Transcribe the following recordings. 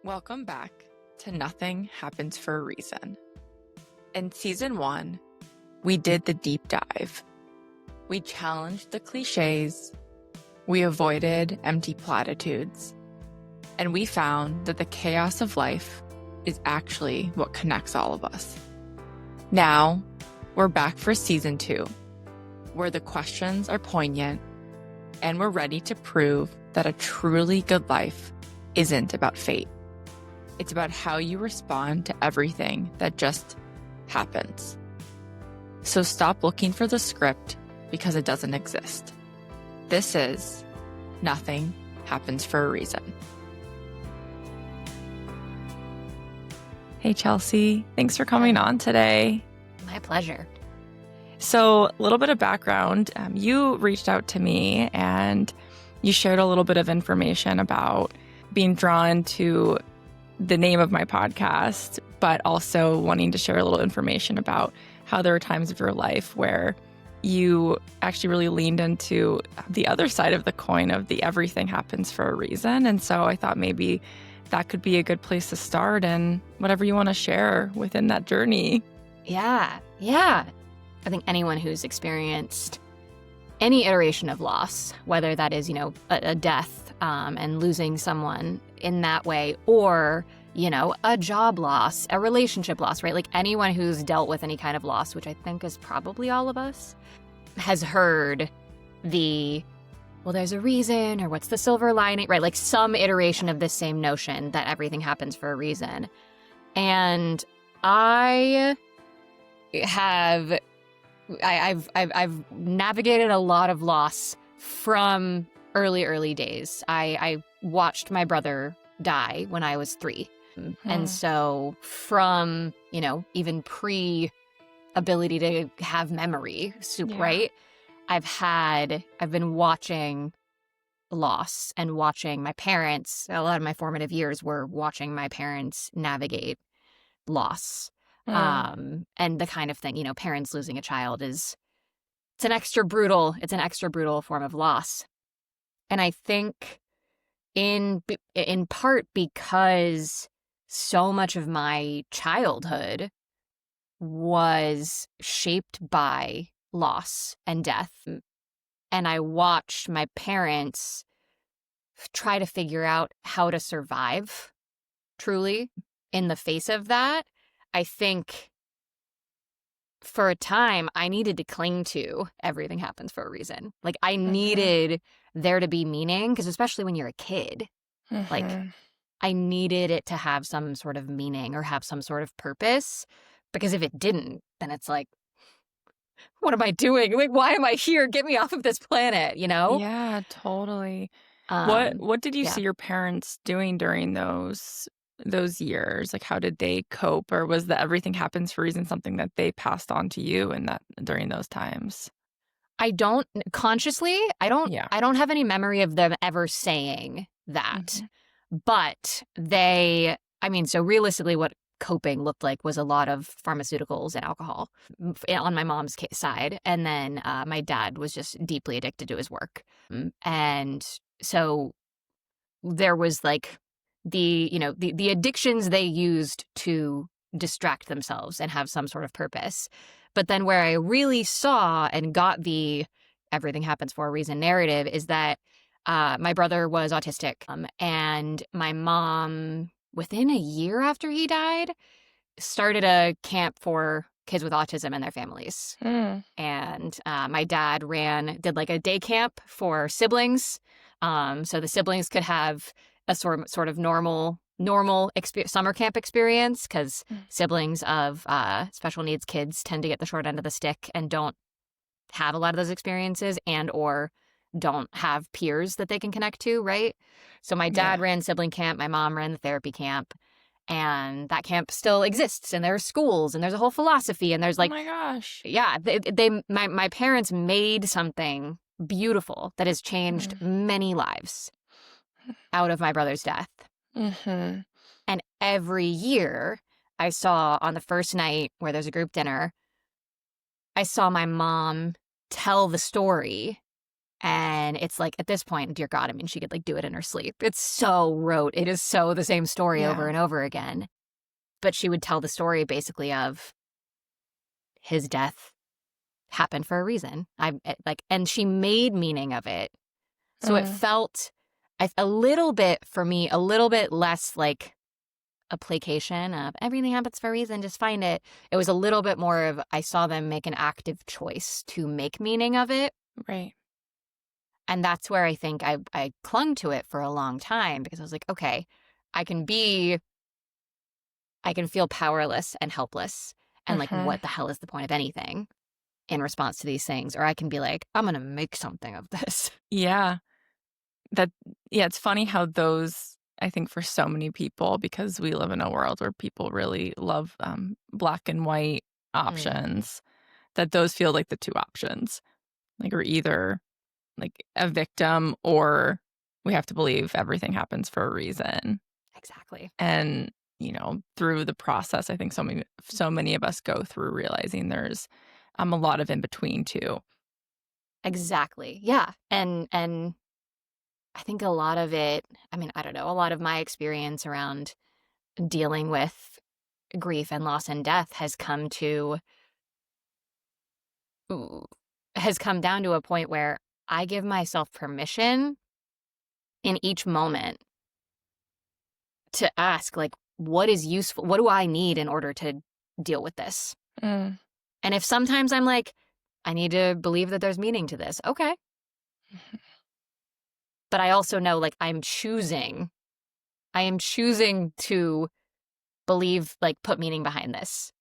Welcome back to Nothing Happens for a Reason. In season 1, we did the deep dive. We challenged the cliches, we avoided empty platitudes, and we found that the chaos of life is actually what connects all of us. Now, we're back for season 2, where the questions are poignant and we're ready to prove that a truly good life isn't about fate. It's about how you respond to everything that just happens. So stop looking for the script because it doesn't exist. This is Nothing Happens for a Reason. Hey, Chelsea. Thanks for coming on today. My pleasure. So a little bit of background. You reached out to me and you shared a little bit of information about being drawn to the name of my podcast, but also wanting to share a little information about how there were times of your life where you actually really leaned into the other side of the coin of the everything happens for a reason. And so I thought maybe that could be a good place to start and whatever you want to share within that journey. Yeah. I think anyone who's experienced any iteration of loss, whether that is, a death and losing someone in that way, or, a job loss, a relationship loss, right? Like anyone who's dealt with any kind of loss, which I think is probably all of us, has heard there's a reason, or what's the silver lining, right? Like some iteration of this same notion that everything happens for a reason. And I've navigated a lot of loss from early days. I watched my brother die when I was 3. And so from, even pre-ability to have memory, right? I've been watching loss and watching my parents. A lot of my formative years were watching my parents navigate loss. And the kind of thing, parents losing a child it's an extra brutal form of loss. And I think in part because so much of my childhood was shaped by loss and death. And I watched my parents try to figure out how to survive truly in the face of that. I think for a time, I needed to cling to everything happens for a reason. Like I needed there to be meaning, because especially when you're a kid, like I needed it to have some sort of meaning or have some sort of purpose, because if it didn't, then it's like, what am I doing? Like, why am I here? Get me off of this planet, Yeah, totally. What did you see your parents doing during those years? Like, how did they cope, or was the everything happens for a reason something that they passed on to you in that during those times? I don't have any memory of them ever saying that. But so realistically what coping looked like was a lot of pharmaceuticals and alcohol on my mom's side. And then my dad was just deeply addicted to his work. And so there was like the addictions they used to distract themselves and have some sort of purpose. But then where I really saw and got the everything happens for a reason narrative is that my brother was autistic, and my mom, within a year after he died, started a camp for kids with autism and their families. And my dad did like a day camp for siblings, so the siblings could have a sort of normal summer camp experience, because siblings of special needs kids tend to get the short end of the stick and don't have a lot of those experiences and or don't have peers that they can connect to, right? So my dad ran sibling camp, my mom ran the therapy camp, and that camp still exists, and there's schools, and there's a whole philosophy, and there's like, oh my gosh, yeah, my parents made something beautiful that has changed many lives out of my brother's death. And every year I saw on the first night where there's a group dinner, I saw my mom tell the story And it's like, at this point, dear God, I mean, she could like do it in her sleep. It's so rote. It is so the same story over Yeah. and over again. But she would tell the story basically of his death happened for a reason. And she made meaning of it. So it felt a little bit, for me, a little bit less like a placation of everything happens for a reason, just find it. It was a little bit more of, I saw them make an active choice to make meaning of it. Right. And that's where I think I clung to it for a long time, because I was like, okay, I can feel powerless and helpless and like, what the hell is the point of anything in response to these things? Or I can be like, I'm going to make something of this. Yeah. It's funny how those, I think for so many people, because we live in a world where people really love black and white options, that those feel like the two options. Like, we're either like a victim, or we have to believe everything happens for a reason. Exactly. And, through the process, I think so many of us go through realizing there's a lot of in between too. Exactly. Yeah. And I think a lot of it, I mean, I don't know, a lot of my experience around dealing with grief and loss and death has come down to a point where I give myself permission in each moment to ask, like, what is useful? What do I need in order to deal with this? Mm. And if sometimes I'm like, I need to believe that there's meaning to this, okay. But I also know, like, I am choosing to believe, like, put meaning behind this.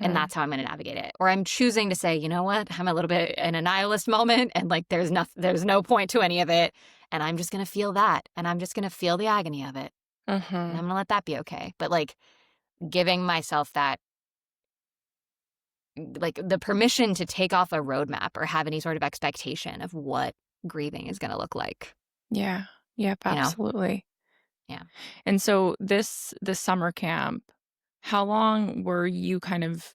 And that's how I'm going to navigate it. Or I'm choosing to say, you know what, I'm a little bit in a nihilist moment, and like there's no point to any of it. And I'm just going to feel that. And I'm just going to feel the agony of it. And I'm going to let that be okay. But like giving myself that, like the permission to take off a roadmap or have any sort of expectation of what grieving is going to look like. Yeah. Yep. Absolutely. Yeah. And so this summer camp, how long were you kind of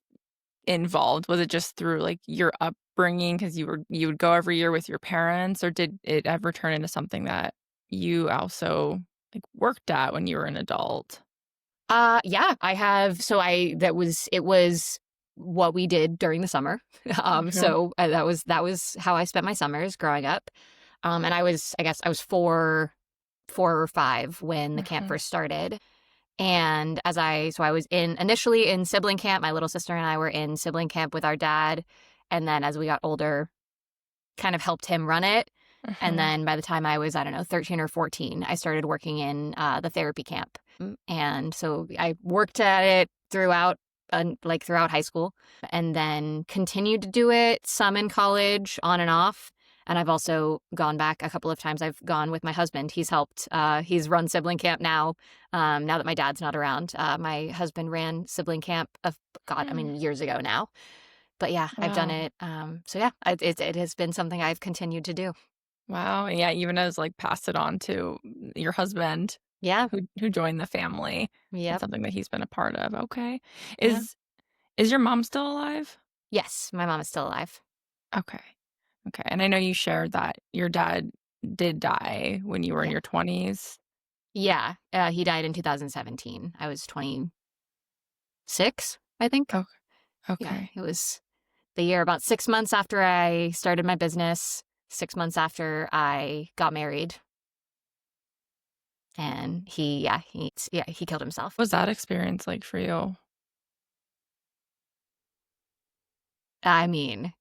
involved? Was it just through like your upbringing, because you would go every year with your parents, or did it ever turn into something that you also like worked at when you were an adult? Yeah, I have. So it was what we did during the summer. So that was how I spent my summers growing up. And I guess I was four or five when the camp first started. And I was initially in sibling camp. My little sister and I were in sibling camp with our dad. And then as we got older, kind of helped him run it. And then by the time I was, 13 or 14, I started working in the therapy camp. And so I worked at it throughout high school, and then continued to do it, some in college, on and off. And I've also gone back a couple of times. I've gone with my husband. He's helped. He's run sibling camp now that my dad's not around. My husband ran sibling camp years ago now. But yeah, I've done it. So yeah, it has been something I've continued to do. Wow. Yeah, even as like pass it on to your husband. Yeah. Who joined the family. Yeah. Something that he's been a part of. Okay. Is your mom still alive? Yes, my mom is still alive. Okay. Okay. And I know you shared that your dad did die when you were in your 20s. Yeah. He died in 2017. I was 26, I think. Okay. Yeah, it was the year about 6 months after I started my business, 6 months after I got married. And he killed himself. What was that experience like for you? I mean,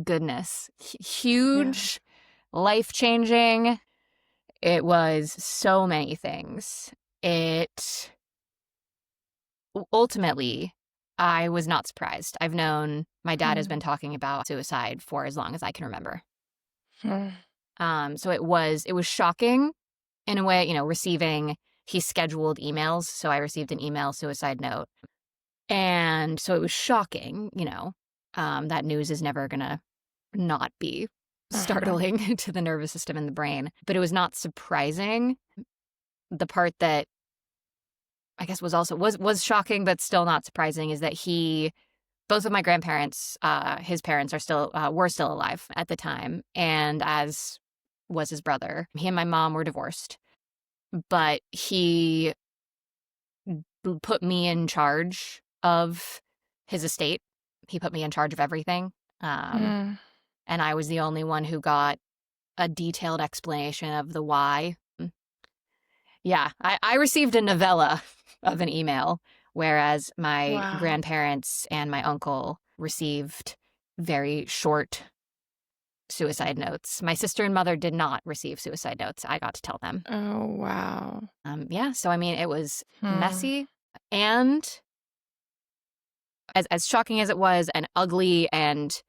goodness, huge, life-changing. It was so many things. Ultimately, I was not surprised. I've known my dad has been talking about suicide for as long as I can remember. So it was shocking in a way, he scheduled emails. So I received an email suicide note. And so it was shocking, that news is never going to not be startling to the nervous system and the brain. But it was not surprising. The part that I guess was shocking, but still not surprising, is that both of my grandparents, his parents were still alive at the time. And as was his brother. He and my mom were divorced, but he put me in charge of his estate. He put me in charge of everything. Mm. And I was the only one who got a detailed explanation of the why. Yeah, I received a novella of an email, whereas my Wow. grandparents and my uncle received very short suicide notes. My sister and mother did not receive suicide notes. I got to tell them. Oh, wow. Yeah, so I mean, it was Hmm. messy and as shocking as it was, and ugly, and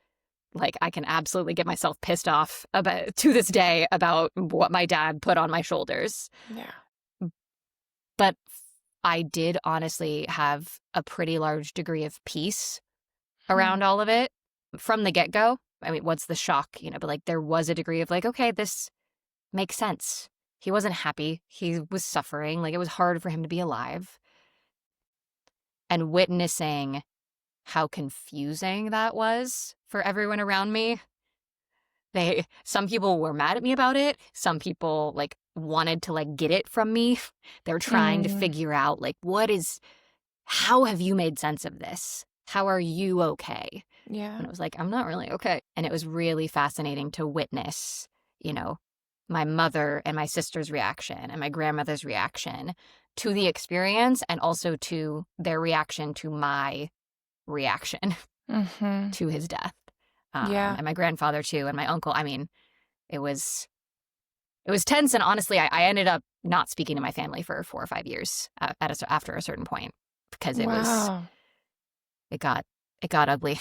like I can absolutely get myself pissed off about to this day about what my dad put on my shoulders. Yeah. But I did honestly have a pretty large degree of peace around all of it from the get-go. I mean, what's the shock, but like there was a degree of like, okay, this makes sense. He wasn't happy. He was suffering. Like it was hard for him to be alive. And witnessing how confusing that was for everyone around me. Some people were mad at me about it. Some people like wanted to like get it from me. They were trying to figure out like, how have you made sense of this? How are you okay? Yeah. And it was like, I'm not really okay. And it was really fascinating to witness, my mother and my sister's reaction and my grandmother's reaction to the experience, and also to their reaction to my reaction to his death. Yeah. And my grandfather too, and my uncle. I mean, it was tense, and honestly, I ended up not speaking to my family for 4 or 5 years after a certain point, because it got ugly.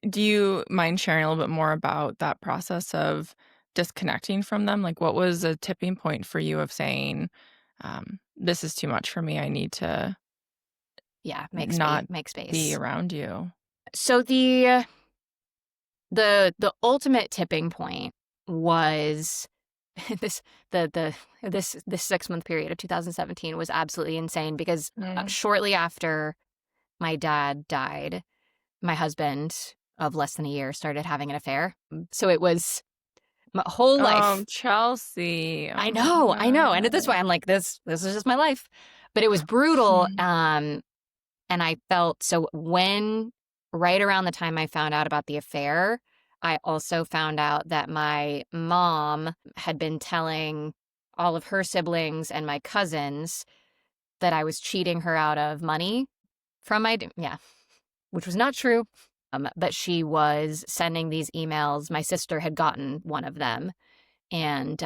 Do you mind sharing a little bit more about that process of disconnecting from them? Like, what was a tipping point for you of saying, this is too much for me, I need to Make space. be around you? So the ultimate tipping point was this 6-month period of 2017 was absolutely insane, because shortly after my dad died, my husband of less than a year started having an affair. So it was my whole life. Oh, Chelsea. I know. And at this point, I'm like, this is just my life. But it was brutal. And I felt so right around the time I found out about the affair, I also found out that my mom had been telling all of her siblings and my cousins that I was cheating her out of money from which was not true. But she was sending these emails. My sister had gotten one of them, and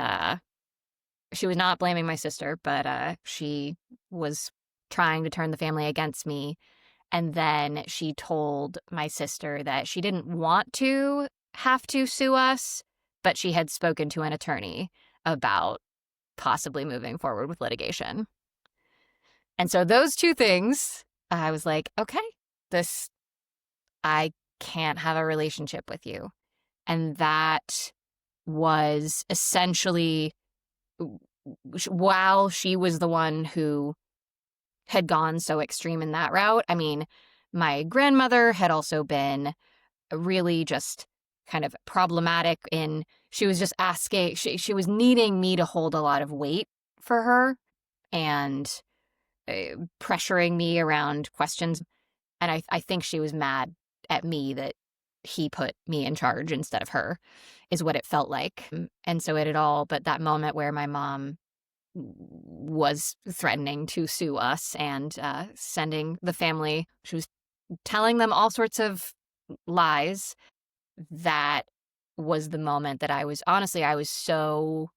she was not blaming my sister, but she was trying to turn the family against me. And then she told my sister that she didn't want to have to sue us, but she had spoken to an attorney about possibly moving forward with litigation. And so those two things, I was like, okay, I can't have a relationship with you. And that was essentially, while she was the one who had gone so extreme in that route, I mean, my grandmother had also been really just kind of problematic in, she was just asking, she was needing me to hold a lot of weight for her, and pressuring me around questions. And I think she was mad at me that he put me in charge instead of her, is what it felt like. And so but that moment where my mom was threatening to sue us and sending the family, she was telling them all sorts of lies, that was the moment that I was so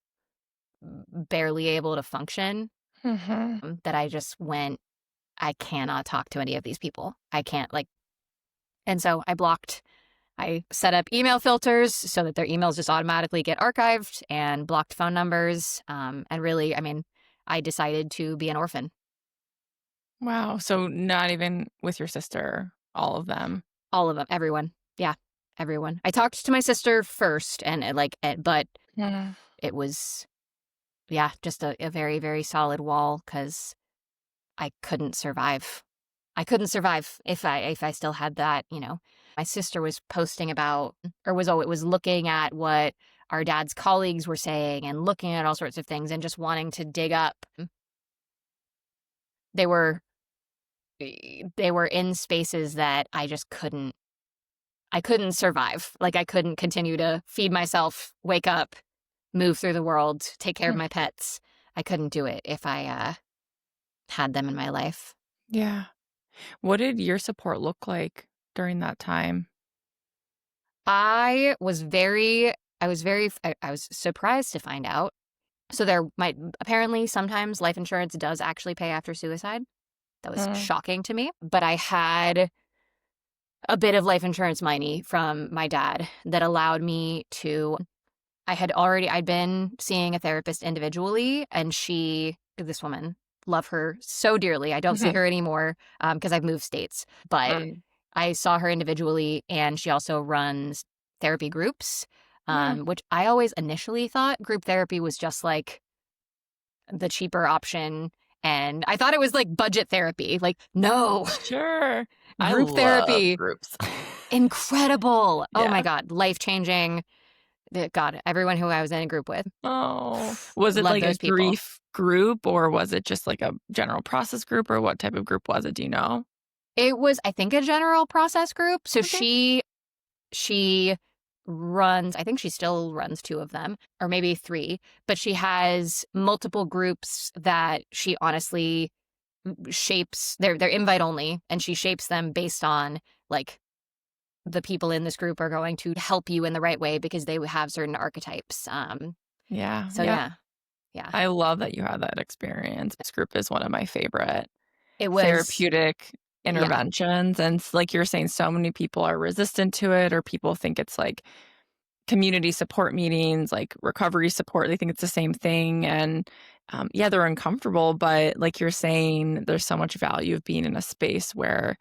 barely able to function, that I just went, I cannot talk to any of these people. I can't, and so I set up email filters so that their emails just automatically get archived, and blocked phone numbers. And really, I mean, I decided to be an orphan. Wow. So not even with your sister, all of them? All of them, everyone. Yeah, everyone. I talked to my sister first, but it was, just a very, very solid wall, because I couldn't survive. I couldn't survive if I still had that, My sister was posting about, or was looking at what our dad's colleagues were saying and looking at all sorts of things and just wanting to dig up. They were in spaces that I just couldn't survive. Like, I couldn't continue to feed myself, wake up, move through the world, take care of my pets. I couldn't do it if I had them in my life. Yeah. What did your support look like during that time? I was surprised to find out. So apparently sometimes life insurance does actually pay after suicide. That was shocking to me. But I had a bit of life insurance money from my dad that allowed me to. I'd been seeing a therapist individually, and this woman, love her so dearly. I don't see her anymore because I've moved states, but I saw her individually, and she also runs therapy groups, which I always initially thought group therapy was just like the cheaper option. And I thought it was like budget therapy. Like, no. Sure. Group therapy. Groups. Incredible. Yeah. Oh my God. Life-changing. God, everyone who I was in a group with. Oh. Was it like a grief group, or was it just like a general process group, or what type of group was it? Do you know? It was, I think, a general process group. So she runs, I think she still runs 2 of them, or maybe 3, but she has multiple groups that she honestly shapes. They're invite only, and she shapes them based on like the people in this group are going to help you in the right way because they have certain archetypes. Yeah. So yeah. I love that you had that experience. This group is one of my favorite therapeutic interventions. Yeah. And like you're saying, so many people are resistant to it, or people think it's like community support meetings, like recovery support. They think it's the same thing. And they're uncomfortable. But like you're saying, there's so much value of being in a space where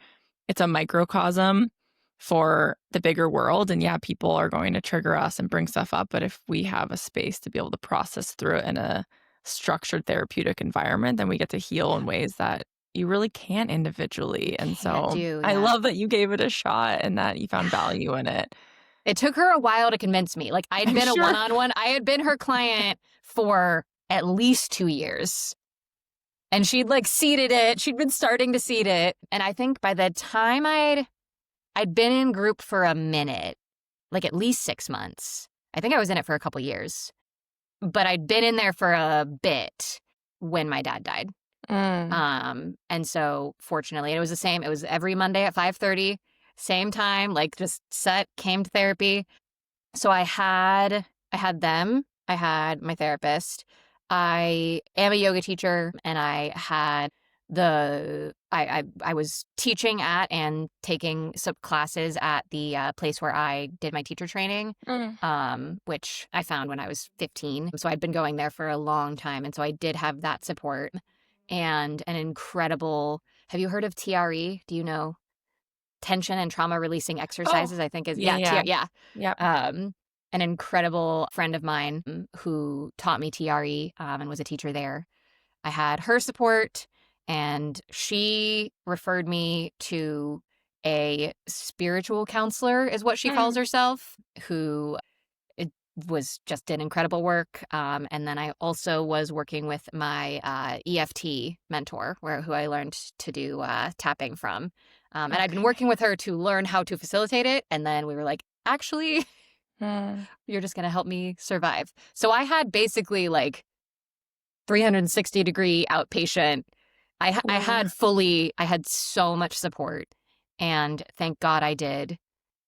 it's a microcosm for the bigger world. And people are going to trigger us and bring stuff up. But if we have a space to be able to process through it in a structured therapeutic environment, then we get to heal in ways that you really can't individually. And I love that you gave it a shot and that you found value in it. It took her a while to convince me. Like, I'd been a one-on-one. I had been her client for at least 2 years. And she'd like seeded it. She'd been starting to seed it. And I think by the time I'd been in group for a minute, like at least 6 months. I think I was in it for a couple years. But I'd been in there for a bit when my dad died. And so fortunately, it was the same. It was every Monday at 5:30, same time, like just came to therapy. So I had them. I had my therapist. I am a yoga teacher, and I had I was teaching at and taking some classes at the place where I did my teacher training, which I found when I was 15. So I'd been going there for a long time. And so I did have that support and an incredible, have you heard of TRE? Do you know? Tension and trauma releasing exercises, I think is, Yeah. An incredible friend of mine who taught me TRE and was a teacher there. I had her support, and she referred me to a spiritual counselor, is what she calls herself, who did incredible work. And then I also was working with my EFT mentor, who I learned to do tapping from. And I'd been working with her to learn how to facilitate it. And then we were like, actually, you're just going to help me survive. So I had basically like 360-degree outpatient. I had so much support. And thank God I did,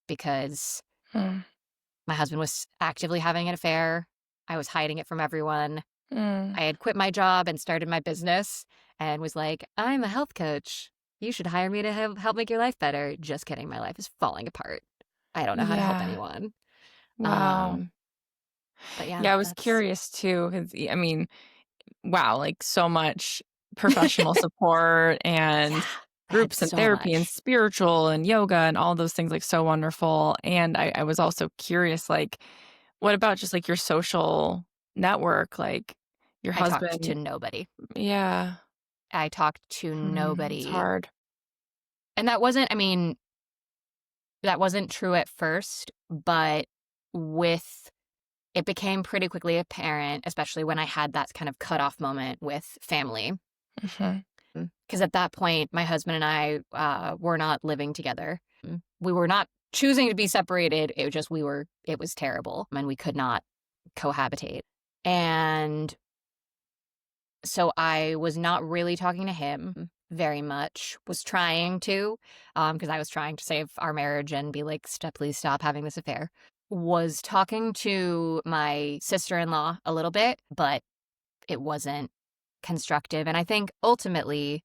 because my husband was actively having an affair. I was hiding it from everyone. I had quit my job and started my business and was like, I'm a health coach. You should hire me to help make your life better. Just kidding. My life is falling apart. I don't know how to help anyone. Wow. But I was curious too, because I mean, wow, like so much professional support and groups and therapy and spiritual and yoga and all those things, like so wonderful. And I was also curious, like, what about just like your social network? Like your husband? I talked to nobody. Yeah. I talked to nobody. It's hard. And that wasn't true at first, but with it became pretty quickly apparent, especially when I had that kind of cutoff moment with family. Because at that point, my husband and I were not living together. We were not choosing to be separated. It was terrible, and we could not cohabitate. And so I was not really talking to him very much, was trying to, because I was trying to save our marriage and be like, please stop having this affair. Was talking to my sister-in-law a little bit, but it wasn't constructive. And I think ultimately,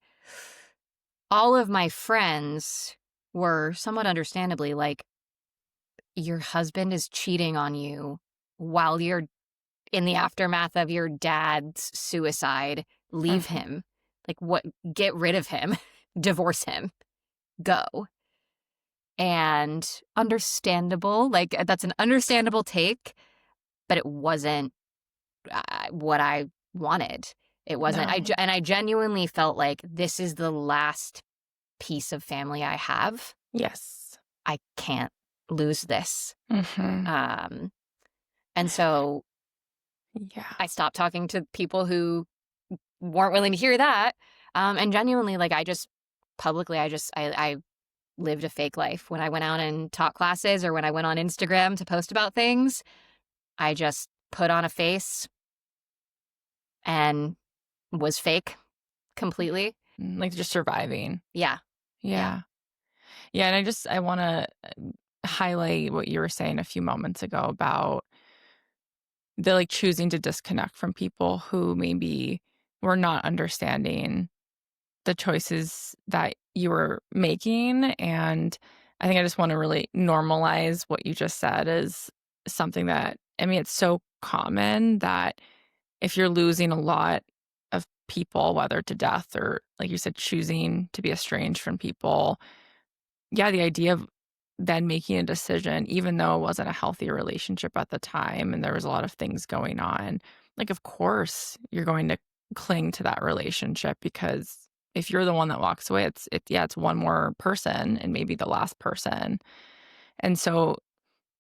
all of my friends were somewhat understandably like, your husband is cheating on you while you're in the aftermath of your dad's suicide. Leave him. Like, what? Get rid of him. Divorce him. Go. And understandable. Like, that's an understandable take, but it wasn't what I wanted. It wasn't. No. And I genuinely felt like this is the last piece of family I have. Yes. I can't lose this. Mm-hmm. And so Yeah. I stopped talking to people who weren't willing to hear that. And genuinely, like, I lived a fake life. When I went out and taught classes or when I went on Instagram to post about things, I just put on a face and was fake completely. Like just surviving. Yeah. Yeah. Yeah. And I want to highlight what you were saying a few moments ago about the like choosing to disconnect from people who maybe were not understanding the choices that you were making. And I think I just want to really normalize what you just said as something that, I mean, it's so common that if you're losing a lot of people, whether to death or, like you said, choosing to be estranged from people, yeah, the idea of then making a decision, even though it wasn't a healthy relationship at the time and there was a lot of things going on, like, of course, you're going to cling to that relationship because if you're the one that walks away, it's one more person and maybe the last person. And so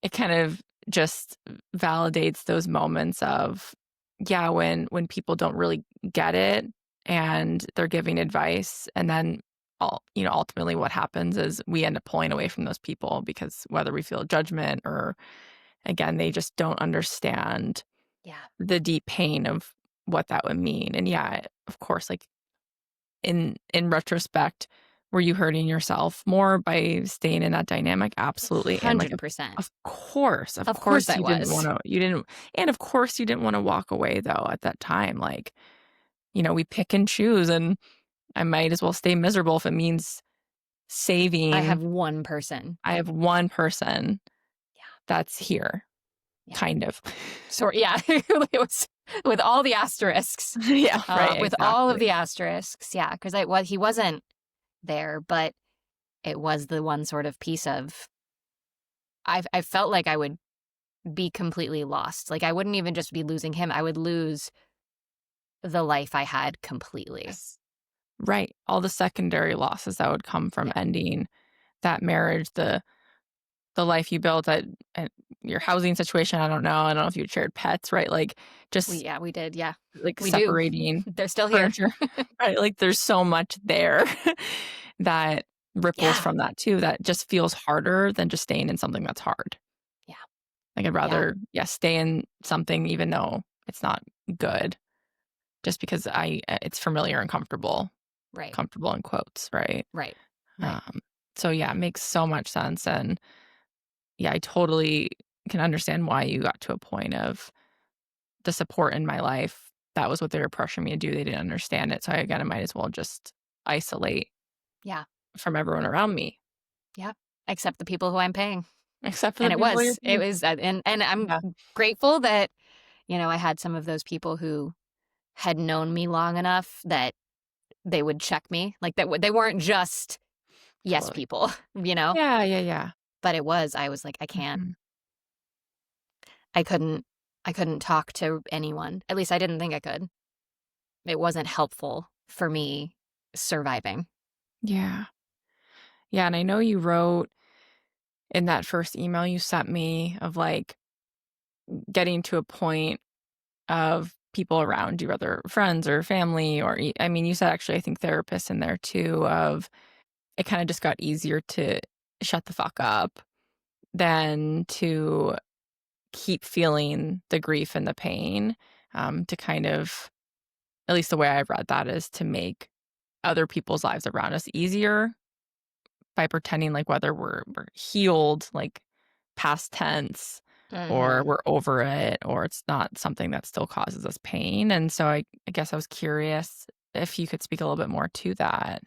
it kind of just validates those moments of, yeah, when people don't really get it and they're giving advice, and then ultimately what happens is we end up pulling away from those people because whether we feel judgment or, again, they just don't understand the deep pain of what that would mean. And yeah, of course, like in retrospect, were you hurting yourself more by staying in that dynamic? Absolutely. And like, 100%. of course, Of course I you didn't was. want to, and of course you didn't want to walk away though at that time. Like, we pick and choose, and I might as well stay miserable if it means saving. I have one person. That's here, kind of. So, yeah, it was with all the asterisks. Yeah, right. With all of the asterisks. Yeah, because he wasn't there, but it was the one sort of piece of, I felt like I would be completely lost. Like, I wouldn't even just be losing him. I would lose the life I had completely. Yes. Right. All the secondary losses that would come from ending that marriage, the life you built, at your housing situation. I don't know if you shared pets, right? Like, just we did. Yeah. like We separating do. They're still here. furniture, right? Like, there's so much there that ripples from that too, that just feels harder than just staying in something that's hard. Yeah. Like, I'd rather, stay in something even though it's not good, just because it's familiar and comfortable. Right. Comfortable in quotes, right? Right. So yeah, it makes so much sense. And yeah, I totally can understand why you got to a point of the support in my life. That was what they were pressuring me to do. They didn't understand it. So I might as well just isolate from everyone around me. Yeah. Except the people who I'm paying. Except for and the people you're paying. it was, and I'm grateful that, I had some of those people who had known me long enough that they would check me. Like, that they weren't just yes people, Yeah. But I was like, I can't. Mm-hmm. I couldn't talk to anyone. At least I didn't think I could. It wasn't helpful for me surviving. Yeah. Yeah. And I know you wrote in that first email you sent me of like, getting to a point of people around you, whether friends or family, or I mean, you said actually, I think therapists in there too, of it kind of just got easier to shut the fuck up than to keep feeling the grief and the pain, to kind of, at least the way I've read that, is to make other people's lives around us easier by pretending like whether we're healed, like past tense, or Mm-hmm. we're over it, or it's not something that still causes us pain. And so I guess I was curious if you could speak a little bit more to that.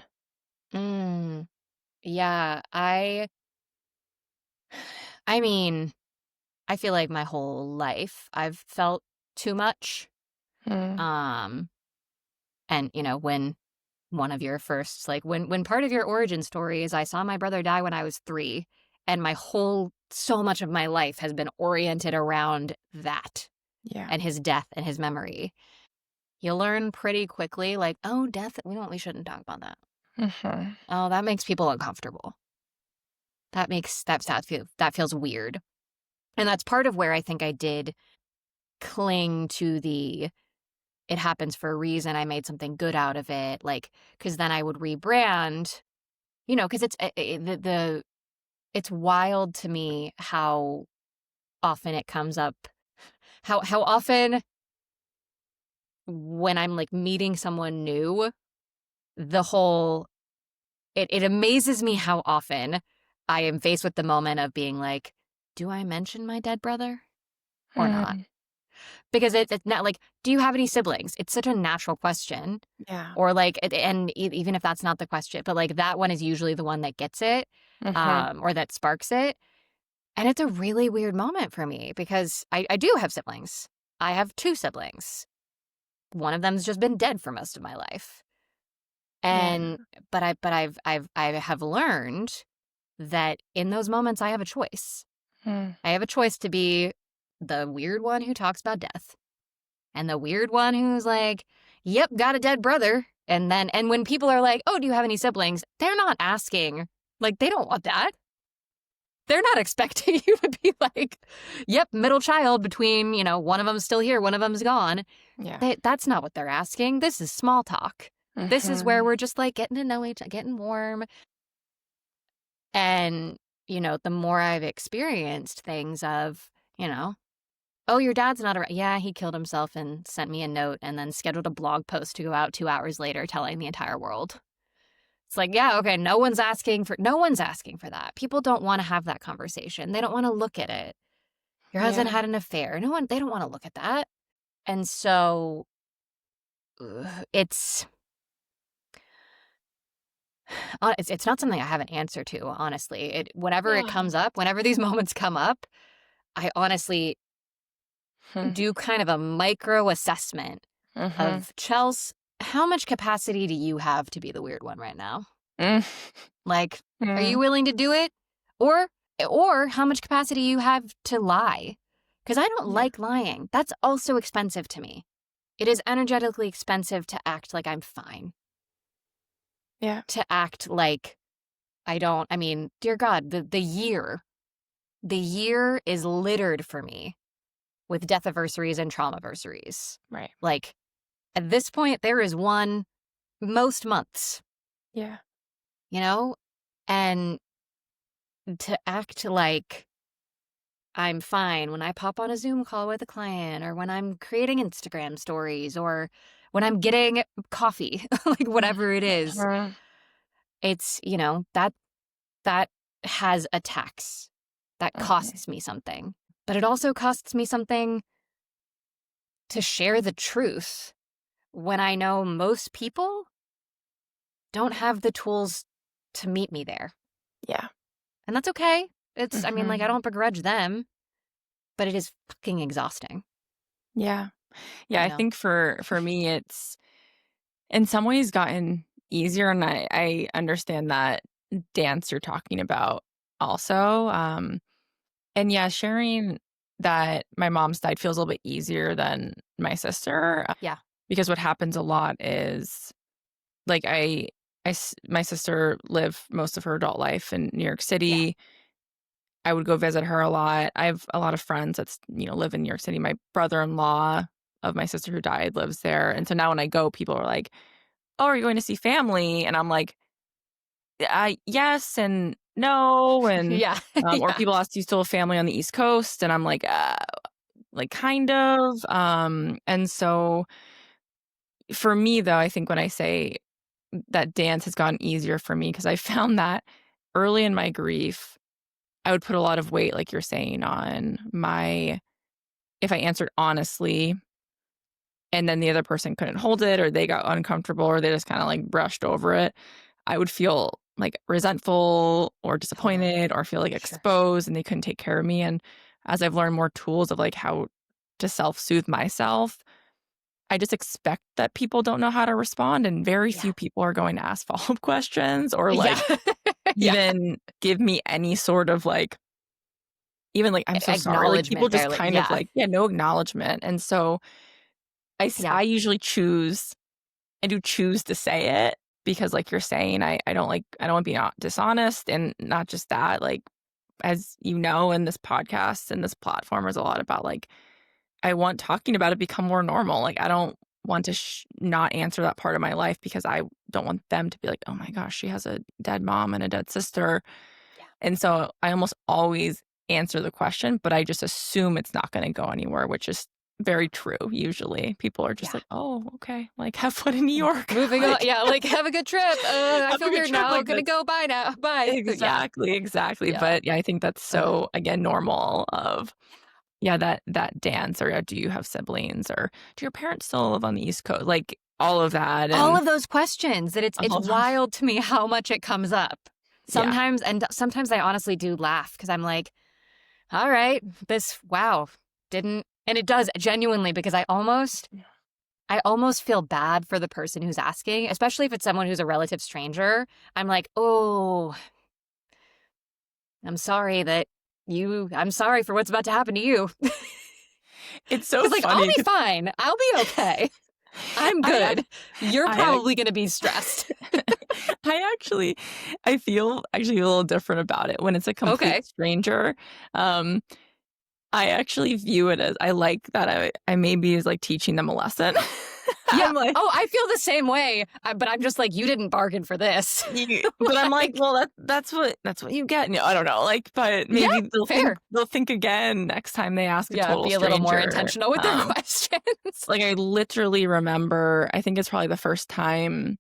Mm. Yeah, I mean, I feel like my whole life I've felt too much. Mm, Um, and when one of your firsts, like when part of your origin story is I saw my brother die when I was 3, and so much of my life has been oriented around that yeah. and his death and his memory. You learn pretty quickly, like, oh, death, we shouldn't talk about that. Hmm. Oh, that makes people uncomfortable. That feels weird. And that's part of where I think I did cling to it happens for a reason. I made something good out of it. Like, because then I would rebrand, because it's wild to me how often it comes up, how often when I'm like meeting someone new, the whole, it amazes me how often I am faced with the moment of being like, do I mention my dead brother or not? Mm, Because it's not like, do you have any siblings? It's such a natural question. yeah. Or like, even if that's not the question, but like that one is usually the one that gets it, Hmm. or that sparks it. And it's a really weird moment for me because I do have siblings. I have 2 siblings. One of them's just been dead for most of my life. Yeah. And I have learned that in those moments I have a choice. Mm, I have a choice to be the weird one who talks about death and the weird one who's like, "Yep, got a dead brother." And when people are like, "Oh, do you have any siblings?" They're not asking, like they don't want that. They're not expecting you to be like, "Yep, middle child between, one of them's still here, one of them's gone." yeah. That's not what they're asking. This is small talk. This is where Hmm. we're just like getting to know each other, getting warm. And, the more I've experienced things of, oh, your dad's not around. Yeah, he killed himself and sent me a note and then scheduled a blog post to go out 2 hours later telling the entire world. It's like, yeah, okay, no one's asking for that. People don't want to have that conversation. They don't want to look at it. Your husband Yeah. had an affair. They don't want to look at that. And so it's it's not something I have an answer to, honestly. Whenever it Yeah. comes up, whenever these moments come up, I honestly Hmm. do kind of a micro assessment Hmm. of, Chels, how much capacity do you have to be the weird one right now? Mm, Like, are you mm, willing to do it? Or how much capacity you have to lie? Because I don't yeah. like lying. That's also expensive to me. It is energetically expensive to act like I'm fine, Yeah. to act like I mean, dear God, the year is littered for me with death anniversaries and trauma anniversaries. Right. Like, at this point, there is one most months, Yeah. you know? And to act like I'm fine when I pop on a Zoom call with a client or when I'm creating Instagram stories or when I'm getting coffee, like whatever it is, Mhm. it's, that has a tax. That Mhm. costs me something. But it also costs me something to share the truth when I know most people don't have the tools to meet me there. Yeah. And that's okay. I mean, like, I Mhm. don't begrudge them, but it is fucking exhausting, Yeah. Yeah, you I know? think for me, it's in some ways gotten easier, and I understand that dance you're talking about also, and yeah, sharing that my mom's died feels a little bit easier than my sister, Yeah. because what happens a lot is, like, my sister lived most of her adult life in New York Yeah. City, I would go visit her a lot. I have a lot of friends that's, live in New York City. My brother-in-law of my sister who died lives there. And so now when I go, people are like, "Oh, are you going to see family?" And I'm like, yes and no. And, Yeah. or Yeah. people ask, "Do you still have family on the East Coast?" And I'm like kind of. And so for me, though, I think when I say that dance has gotten easier for me, because I found that early in my grief, I would put a lot of weight, like you're saying, on if I answered honestly and then the other person couldn't hold it or they got uncomfortable or they just kind of like brushed over it, I would feel like resentful or Totally. disappointed or feel like Sure. exposed and they couldn't take care of me. And as I've learned more tools of like how to self-soothe myself, I just expect that people don't know how to respond, and very Yeah. few people are going to ask follow-up questions or Yeah. like Yeah. even give me any sort of like even like, "I'm so sorry." Like, people Acknowledgement just there. Like, kind of yeah. like, yeah, no acknowledgement. And so Yeah. I usually I do choose to say it because like you're saying, I don't like I don't wanna be dishonest, and not just that, like, as you know, in this podcast and this platform is a lot about like, I want talking about it become more normal. Like, I don't want to not answer that part of my life because I don't want them to be like, "Oh my gosh, she has a dead mom and a dead sister." Yeah. And so I almost always answer the question, but I just assume it's not gonna go anywhere, which is very true usually. People are just Yeah. like, "Oh, okay. Like, have fun in New York." Moving on. Like, Yeah. Like, have a good trip. I have a feel good weird trip, now. like, Gonna that's go. Bye now. Bye. Yeah. exactly, exactly. Yeah. But, yeah, I think that's Uh, so, again, normal of yeah, that dance or, do you have siblings or do your parents still live on the East Coast? Like, all of that all and of those questions that it's all of them. wild to me how much it comes up. Yeah. Sometimes I honestly do laugh because I'm like, all right, wow, didn't, and it does genuinely because I almost feel bad for the person who's asking, especially if it's someone who's a relative stranger. I'm like, oh, I'm sorry I'm sorry for what's about to happen to you. It's so Because, like, I'll funny be 'cause fine. I'll be okay. I'm I ac good. You're I probably going to be stressed. I feel actually a little different about it when it's a Okay. complete stranger. Um, I actually view it as I like that I maybe is like teaching them a lesson. Yeah. I'm like, Oh, I feel the same way. But I'm just like, you didn't bargain for this. but I'm like, Like, well, that's what you get. No, I don't know. Like, but yeah, maybe fair. they'll think again next time they ask a Yeah, total be a little more stranger. intentional with their questions. Like I literally remember, I think it's probably the first time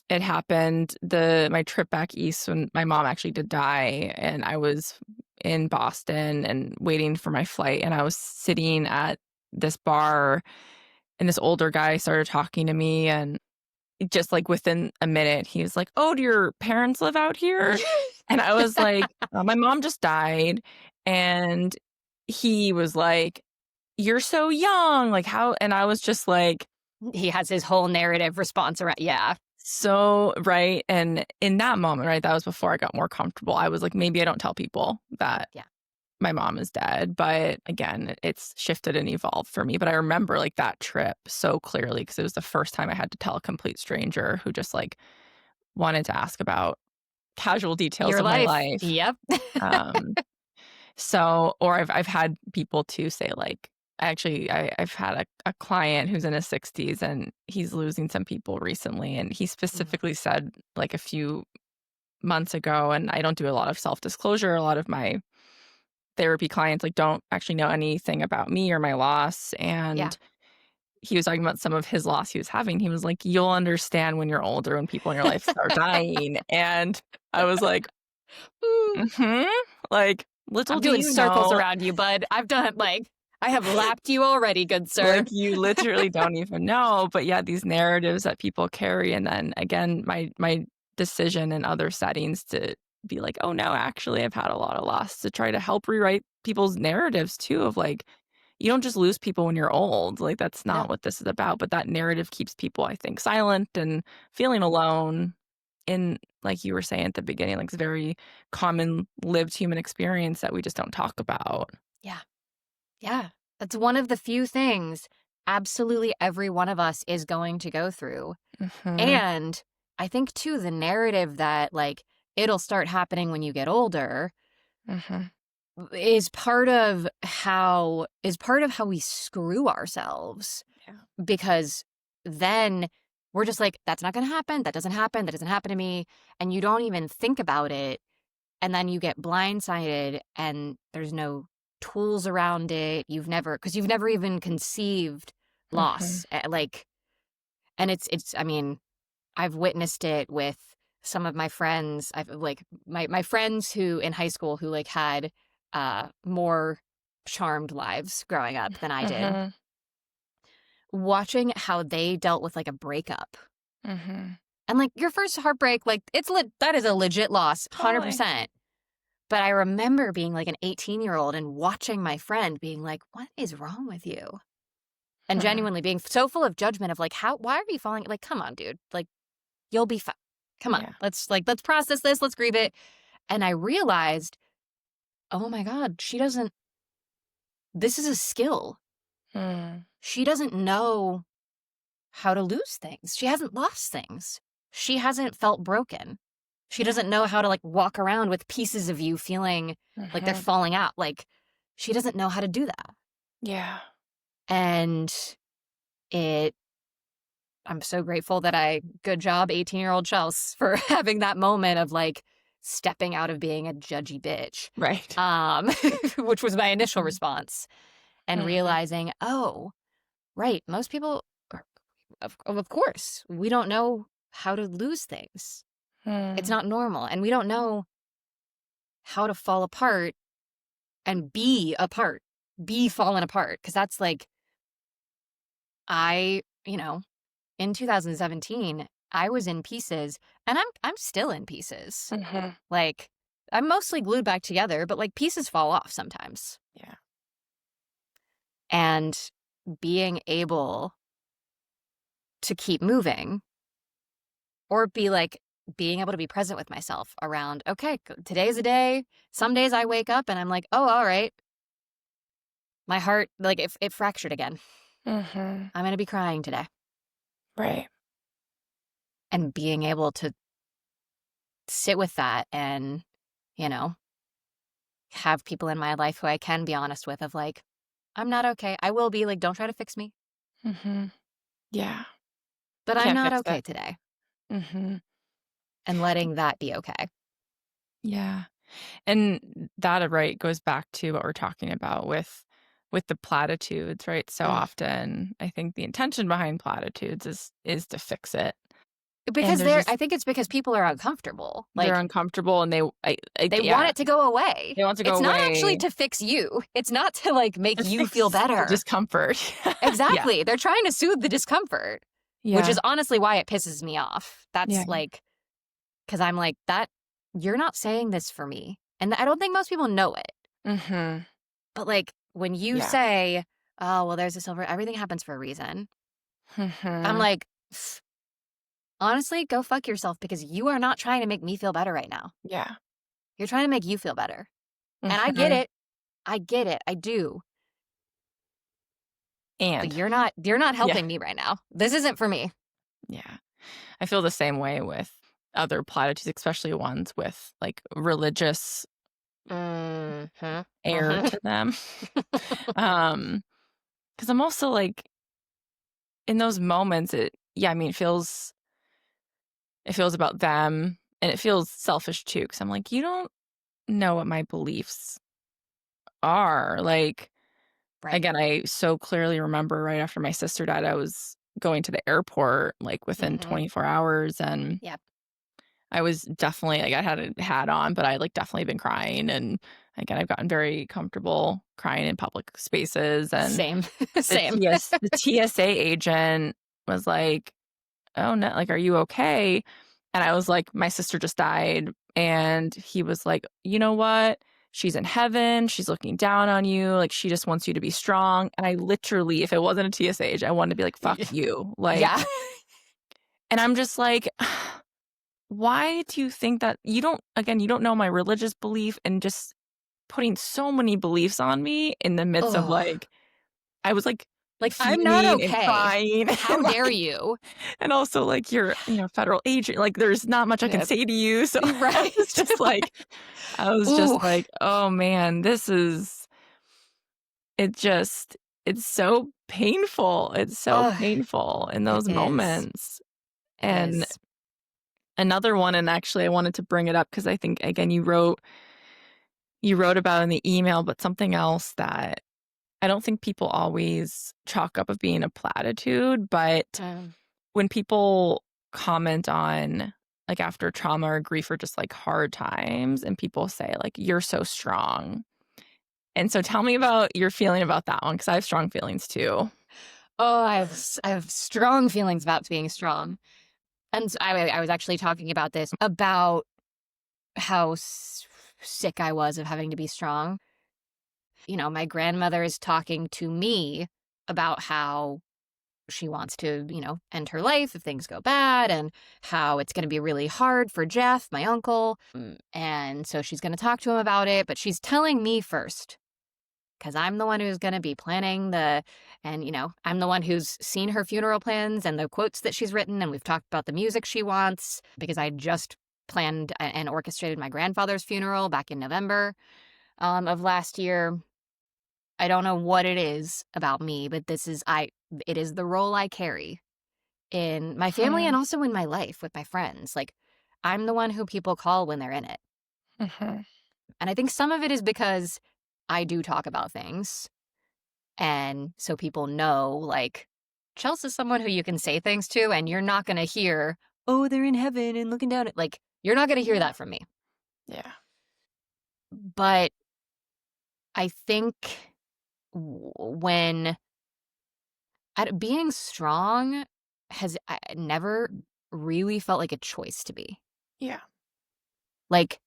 it happened, my trip back east when my mom actually did die, and I was in Boston and waiting for my flight, and I was sitting at this bar, and this older guy started talking to me, and just, like, within a minute, he was like, "Oh, do your parents live out here?" And I was like, My mom just died." And he was like, "You're so young, like, how" and I was just like He has his whole narrative response around. Yeah. so right, and in that moment, right, that was before I got more comfortable. I was like, maybe I don't tell people that Yeah. my mom is dead, but again, it's shifted and evolved for me. But I remember like that trip so clearly because it was the first time I had to tell a complete stranger who just like wanted to ask about casual details Your of my life. life. Yep. Um, so, or I've had people too say like, actually, I've had a client who's in his 60s and he's losing some people recently, and he Mm. specifically said like a few months ago, and I don't do a lot of self disclosure. A lot of my therapy clients like don't actually know anything about me or my loss, Yeah. and he was talking about some of his loss he was having. He was like, "You'll understand when you're older when people in your life start dying." And I was like, Mm. "Mhm." Like, little I'm do doing you circles know, around you, bud. I have lapped you already, good sir. like, you literally don't even know. But yeah, these narratives that people carry, and then again, my decision in other settings to be like, "Oh, no, actually, I've had a lot of loss," to try to help rewrite people's narratives too of like, you don't just lose people when you're old. Like, that's not No. what this is about. But that narrative keeps people, I think, silent and feeling alone in, like you were saying at the beginning, like, it's very common lived human experience that we just don't talk about. Yeah. Yeah. That's one of the few things absolutely every one of us is going to go through. Mhm. And I think, too, the narrative that, like, it'll start happening when you get older, Mhm. is part of how we screw ourselves. Yeah. Because then we're just like, that's not going to happen. That doesn't happen. That doesn't happen to me. And you don't even think about it. And then you get blindsided and there's no tools around it. Because you've never even conceived loss. Like, and it's, I mean, I've witnessed it with some of my friends. I've like my friends who in high school who like had more charmed lives growing up than I did. Watching how they dealt with like a breakup. And like your first heartbreak, like that is a legit loss, 100%. But I remember being like an 18-year-old and watching my friend being like, what is wrong with you? And genuinely being so full of judgment of like, why are you falling? Like, come on, dude. Like, you'll be fine. Come on. Let's process this. Let's grieve it. And I realized, oh my God, this is a skill. She doesn't know how to lose things. She hasn't lost things. She hasn't felt broken. She doesn't know how to like walk around with pieces of you feeling like they're falling out. Like she doesn't know how to do that. Yeah. And I'm so grateful that good job 18-year-old Chelsea for having that moment of like stepping out of being a judgy bitch. Right. Which was my initial response. And realizing, oh, right, most people, of course, we don't know how to lose things. It's not normal. And we don't know how to fall apart and be fallen apart. Because that's like, in 2017, I was in pieces and I'm still in pieces. Like I'm mostly glued back together, but like pieces fall off sometimes. Yeah. And being able to keep moving or being able to be present with myself around, okay, today's a day. Some days I wake up and I'm like, oh, all right. My heart, like it fractured again. I'm going to be crying today. Right. And being able to sit with that and, have people in my life who I can be honest with of like, I'm not okay. I will be like, don't try to fix me. Yeah. But I'm not okay today. And letting that be okay. Yeah. And that, right, goes back to what we're talking about with the platitudes, right? So often I think the intention behind platitudes is to fix it. Because I think it's because people are uncomfortable. Like they're uncomfortable and they want it to go away. They want to go away. It's not actually to fix you. It's not to like make you feel better. Discomfort. Exactly. Yeah. They're trying to soothe the discomfort, which is honestly why it pisses me off. That's like, because I'm like, you're not saying this for me. And I don't think most people know it. But like when you say, oh, well, there's a silver, everything happens for a reason. I'm like, honestly, go fuck yourself because you are not trying to make me feel better right now. Yeah. You're trying to make you feel better. And I get it. I get it. I do. But you're not helping me right now. This isn't for me. Yeah. I feel the same way with other platitudes, especially ones with like religious air to them. Because I'm also like, in those moments, it feels about them and it feels selfish too. Because I'm like, you don't know what my beliefs are. Like, again, I so clearly remember right after my sister died, I was going to the airport like within 24 hours and I was definitely like, I had a hat on, but I like definitely been crying. And again, I've gotten very comfortable crying in public spaces. And same. The TSA agent was like, oh no, like, are you okay? And I was like, my sister just died. And he was like, you know what? She's in heaven. She's looking down on you. Like, she just wants you to be strong. And I literally, if it wasn't a TSA agent, I wanted to be like, fuck you. Like, and I'm just like, why do you think that you don't know my religious belief and just putting so many beliefs on me in the midst of like, I was like Like, I'm not fuming and okay. crying. How and, dare like, you? and also, like, you're, federal agent. Like, there's not much I can Yep. say to you. So Right. I was Ooh. just like, oh man, it just, it's so painful. It's so Oh, painful in it those is. moments. It And is. another one, and actually I wanted to bring it up because I think, again, you wrote about in the email, but something else that I don't think people always chalk up of being a platitude, but Um, when people comment on, like, after trauma or grief or just like hard times, and people say like, you're so strong. And so tell me about your feeling about that one, because I have strong feelings too. oh, I have strong feelings about being strong. And I was actually talking about this, about how sick I was of having to be strong. My grandmother is talking to me about how she wants to, end her life if things go bad, and how it's going to be really hard for Jeff, my uncle. And so she's going to talk to him about it, but she's telling me first, because I'm the one who's going to be planning I'm the one who's seen her funeral plans and the quotes that she's written, and we've talked about the music she wants, because I just planned and orchestrated my grandfather's funeral back in November of last year. I don't know what it is about me, but it is the role I carry in my family and Mhm. also in my life with my friends. Like, I'm the one who people call when they're in it. Mhm. And I think some of it is because I do talk about things. And so people know, like, Chelsea's someone who you can say things to, and you're not going to hear, oh, they're in heaven and looking down at, like, you're not going to hear Yeah. that from me. Yeah. But I think when being strong has never really felt like a choice to be. Yeah. Like,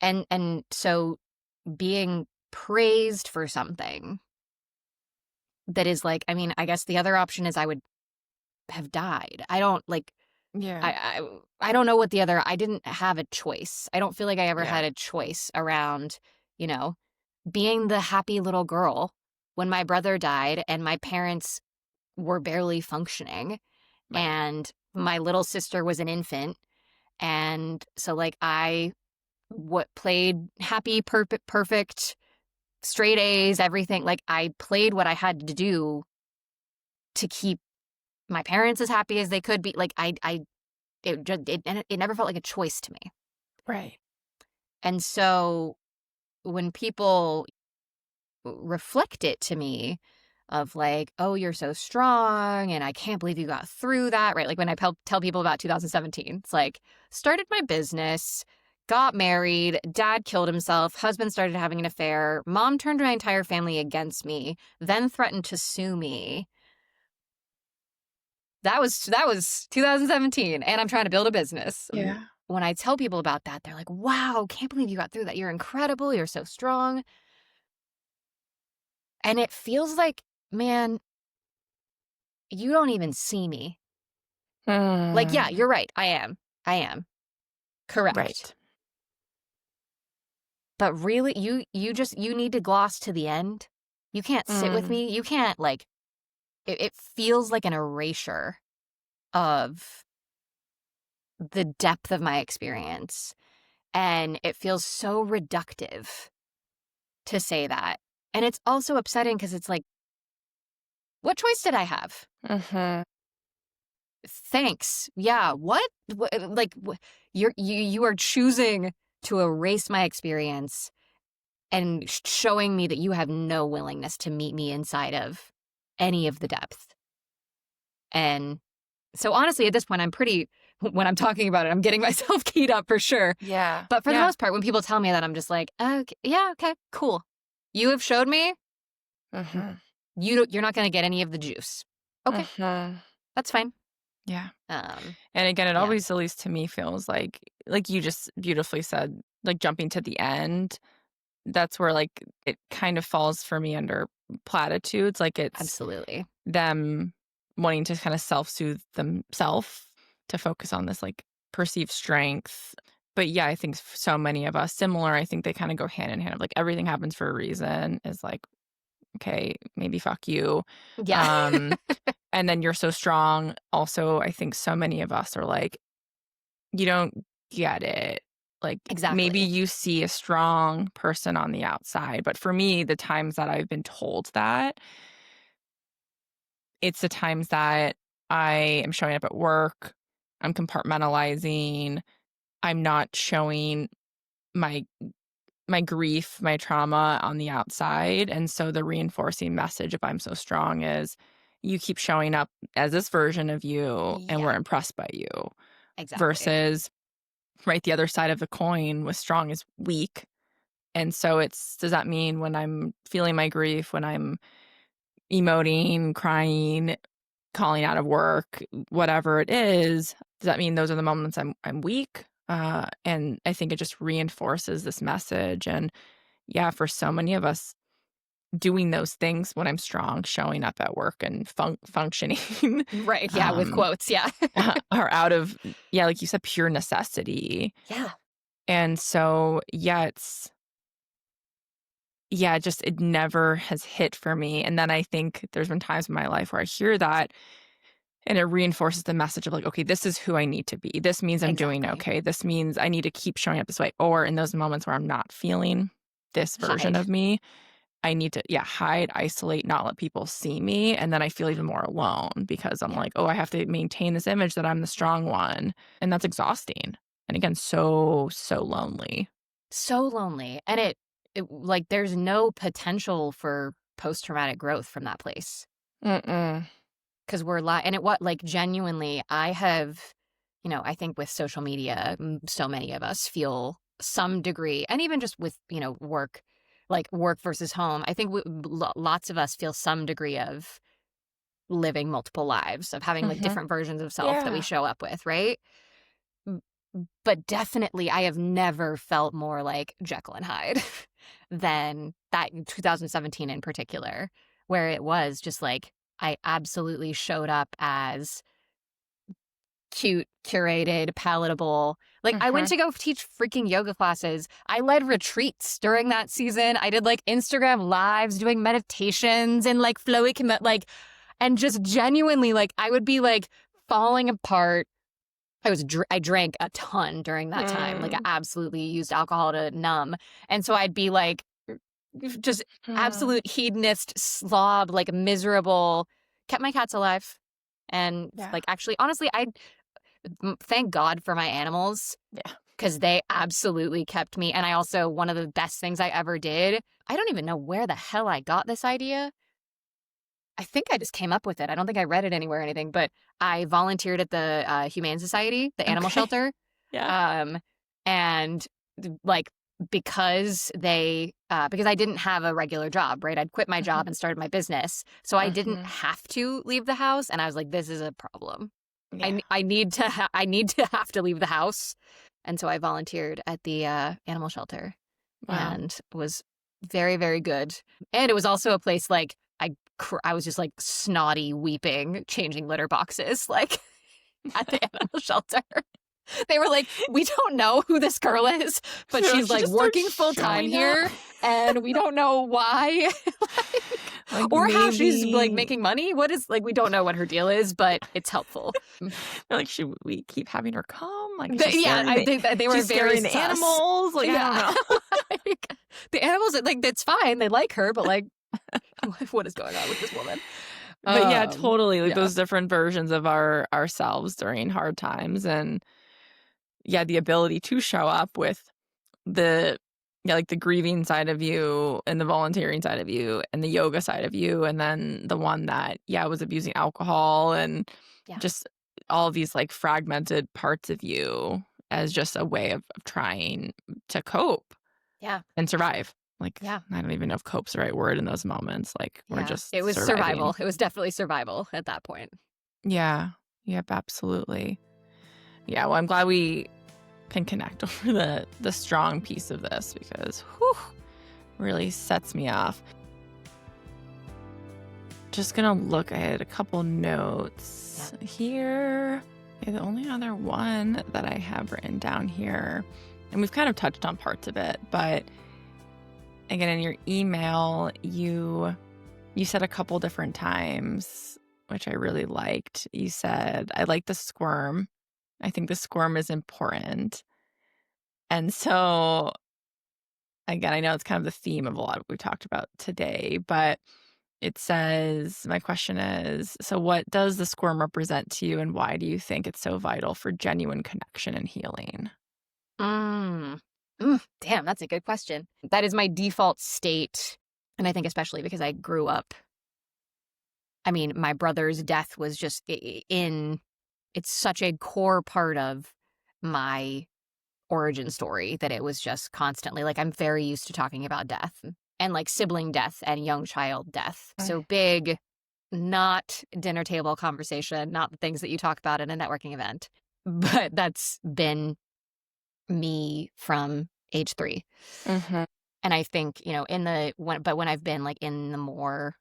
and so being praised for something that is like, I mean, I guess the other option is I would have died. I don't like, Yeah. I don't know what the other, I didn't have a choice. I don't feel like I ever Yeah. had a choice around, you know, being the happy little girl when my brother died and my parents were barely functioning, Right. and my little sister was an infant. And so, like, I played happy, perfect, straight A's, everything. Like, I played what I had to do to keep my parents as happy as they could be. Like, it never felt like a choice to me. Right. And so when people reflect it to me, of like, oh, you're so strong and I can't believe you got through that, right? Like, when I tell people about 2017, it's like, started my business, got married, dad killed himself, husband started having an affair, mom turned my entire family against me, then threatened to sue me. That was 2017, and I'm trying to build a business. Yeah. When I tell people about that, they're like, wow, can't believe you got through that. You're incredible. You're so strong. And it feels like, man, you don't even see me. Like, yeah, Mm. you're right. I am. I am. Correct. Right. But really, you need to gloss to the end. You can't sit with Mm. me. You can't, like, it feels like an erasure of the depth of my experience. And it feels so reductive to say that. And it's also upsetting because it's like, what choice did I have? Mhm. Thanks. Yeah. What? Like, you are choosing to erase my experience and showing me that you have no willingness to meet me inside of any of the depth. And so, honestly, at this point, when I'm talking about it, I'm getting myself keyed up for sure. Yeah. But for the Yeah. most part, when people tell me that, I'm just like, okay, yeah, okay, cool. You have showed me Mhm. you're not going to get any of the juice. Okay, Mhm. that's fine. Yeah. Um, And again, it yeah, always, at least to me, feels like you just beautifully said, like, jumping to the end, that's where, like, it kind of falls for me under platitudes. Like, it's absolutely. them wanting to kind of self-soothe themselves to focus on this, like, perceived strength. But yeah, I think so many of us similar, I think they kind of go hand in hand of like, everything happens for a reason, is like, okay, maybe fuck you. Yeah. And then you're so strong. Also, I think so many of us are like, you don't get it. Like maybe Exactly. you see a strong person on the outside. But for me, the times that I've been told that, it's the times that I am showing up at work, I'm compartmentalizing, I'm not showing my grief, my trauma on the outside. And so the reinforcing message, if I'm so strong, is you keep showing up as this version of you and we're Yeah, impressed by you. exactly. Versus, right, the other side of the coin with strong is weak. And so does that mean when I'm feeling my grief, when I'm emoting, crying, calling out of work, whatever it is, does that mean those are the moments I'm weak? And I think it just reinforces this message. And yeah, for so many of us, doing those things when I'm strong, showing up at work and functioning, Right. Yeah. With um, quotes. Yeah. are out of, yeah, like you said, pure necessity. Yeah. And so, just it never has hit for me. And then I think there's been times in my life where I hear that and it reinforces the message of like, okay, this is who I need to be. This means I'm doing Exactly. okay. This means I need to keep showing up this way. Or in those moments where I'm not feeling this version Hide. of me, I need to, hide, isolate, not let people see me. And then I feel even more alone because I'm Yeah. like, oh, I have to maintain this image that I'm the strong one. And that's exhausting. And again, so, so lonely. So lonely. And it like there's no potential for post-traumatic growth from that place. Mm-mm. Because we're and it what like genuinely I have, I think with social media, so many of us feel some degree, and even just with, work, like work versus home, I think lots of us feel some degree of living multiple lives, of having like Mm-hmm. different versions of self that we Yeah. show up with, right? M- But definitely, I have never felt more like Jekyll and Hyde than that in 2017 in particular, where it was just like I absolutely showed up as cute, curated, palatable. Like I went Mm-hmm. to go teach freaking yoga classes. I led retreats during that season. I did like Instagram lives doing meditations and like flowy like and just genuinely like I would be like falling apart. I drank a ton during that time. Like I absolutely used alcohol to numb. And so I'd be like just Mm-hmm. absolute hedonist slob, like miserable, kept my cats alive. And Yeah. like actually honestly, I thank God for my animals Yeah. because they absolutely kept me. And I also, one of the best things I ever did, I don't even know where the hell I got this idea. I think I just came up with it. I don't think I read it anywhere or anything, but I volunteered at the Humane Society, the animal Okay. shelter. Yeah. Um, and like, because I didn't have a regular job, right? I'd quit my Mm-hmm. job and started my business. So I didn't Mm-hmm. have to leave the house. And I was like, this is a problem. Yeah. I need to I need to have to leave the house, and so I volunteered at the animal shelter, Wow. and was very very good. And it was also a place like I was just like snotty weeping, changing litter boxes like at the animal shelter. They were like, we don't know who this girl is, but So she's she like just starts working full time showing up. here, and we don't know why. Like Or how she's like maybe, making money. What is like we don't know what her deal is, but it's helpful. like, should we keep having her come? Like, is she Yeah, scaring I think that they were she's very scaring the sus. animals? Like, I don't Yeah. know. Like, the animals, like, that's fine. They like her, but like, what is going on with this woman? But yeah, totally. Like Yeah. those different versions of ourselves during hard times, and yeah, the ability to show up with the like the grieving side of you and the volunteering side of you and the yoga side of you, and then the one that was abusing alcohol and Yeah. just all of these like fragmented parts of you as just a way of trying to cope Yeah. and survive. Like, Yeah. I don't even know if cope's the right word in those moments. Like, we're Yeah. just It was surviving. survival. It was definitely survival at that point. Yeah. Yep, absolutely. Yeah, well, I'm glad we can connect over the strong piece of this because whew, really sets me off. Just gonna look at a couple notes here. Yeah, the only other one that I have written down here, and we've kind of touched on parts of it, but again, in your email, you You said a couple different times, which I really liked. You said, I like the squirm. I think the squirm is important. And so, again, I know it's kind of the theme of a lot of what we talked about today, but it says, my question is, so what does the squirm represent to you, and why do you think it's so vital for genuine connection and healing? Damn, that's a good question. That is my default state. And I think especially because I grew up, I mean, my brother's death was just it's such a core part of my origin story that it was just constantly like, I'm very used to talking about death and like sibling death and young child death. So big, not dinner table conversation, not the things that you talk about in a networking event, but that's been me from age 3. Mm-hmm. And I think, when I've been like in the more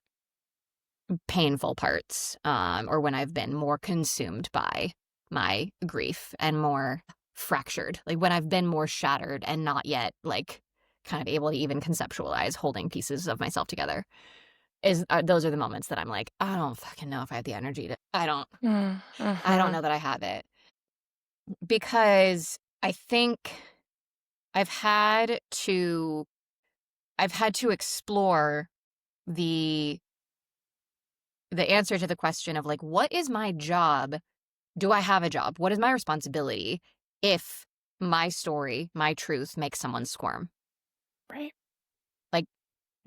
painful parts, or when I've been more consumed by my grief and more fractured, like when I've been more shattered and not yet like kind of able to even conceptualize holding pieces of myself together, those are the moments that I'm like, I don't fucking know if I have the energy to, I don't know that I have it, because I think I've had to explore the answer to the question of like, what is my job? Do I have a job? What is my responsibility if my story, my truth makes someone squirm? Right. Like,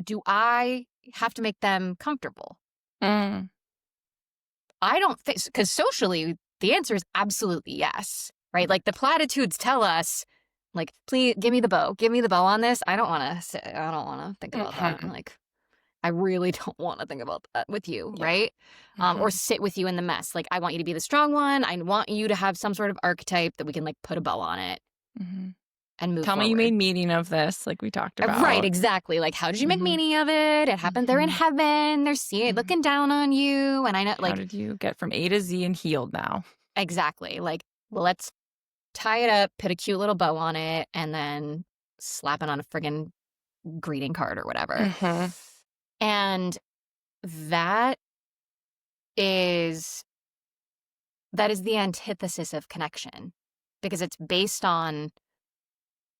do I have to make them comfortable? Mm. I don't think, because socially, the answer is absolutely yes, right? Like the platitudes tell us, like, please give me the bow on this. I don't want to think about that. Like, I really don't want to think about that with you, right? Or sit with you in the mess. Like, I want you to be the strong one. I want you to have some sort of archetype that we can like put a bow on it and move Tell forward. me you made meaning of this, like we talked about. Right, exactly. Like, how did you make meaning of it? It happened. They're in heaven. They're seeing, looking down on you. And I know, like, how did you get from A to Z and healed now? Exactly. Like, well, let's tie it up, put a cute little bow on it, and then slap it on a friggin' greeting card or whatever. And that is the antithesis of connection, because it's based on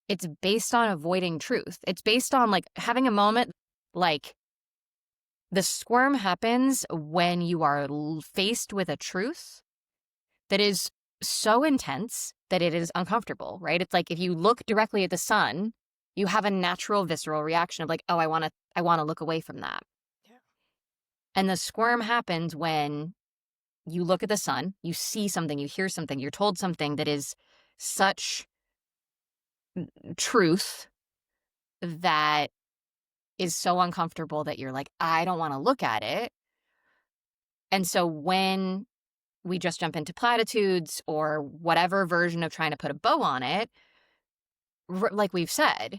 avoiding truth. It's based on like having a moment, like the squirm happens when you are faced with a truth that is so intense that it is uncomfortable, right? It's like if you look directly at the sun, you have a natural visceral reaction of like, oh, I want to look away from that. Yeah. And the squirm happens when you look at the sun, you see something, you hear something, you're told something that is such truth that is so uncomfortable that you're like, I don't want to look at it. And so when we just jump into platitudes or whatever version of trying to put a bow on it, like we've said,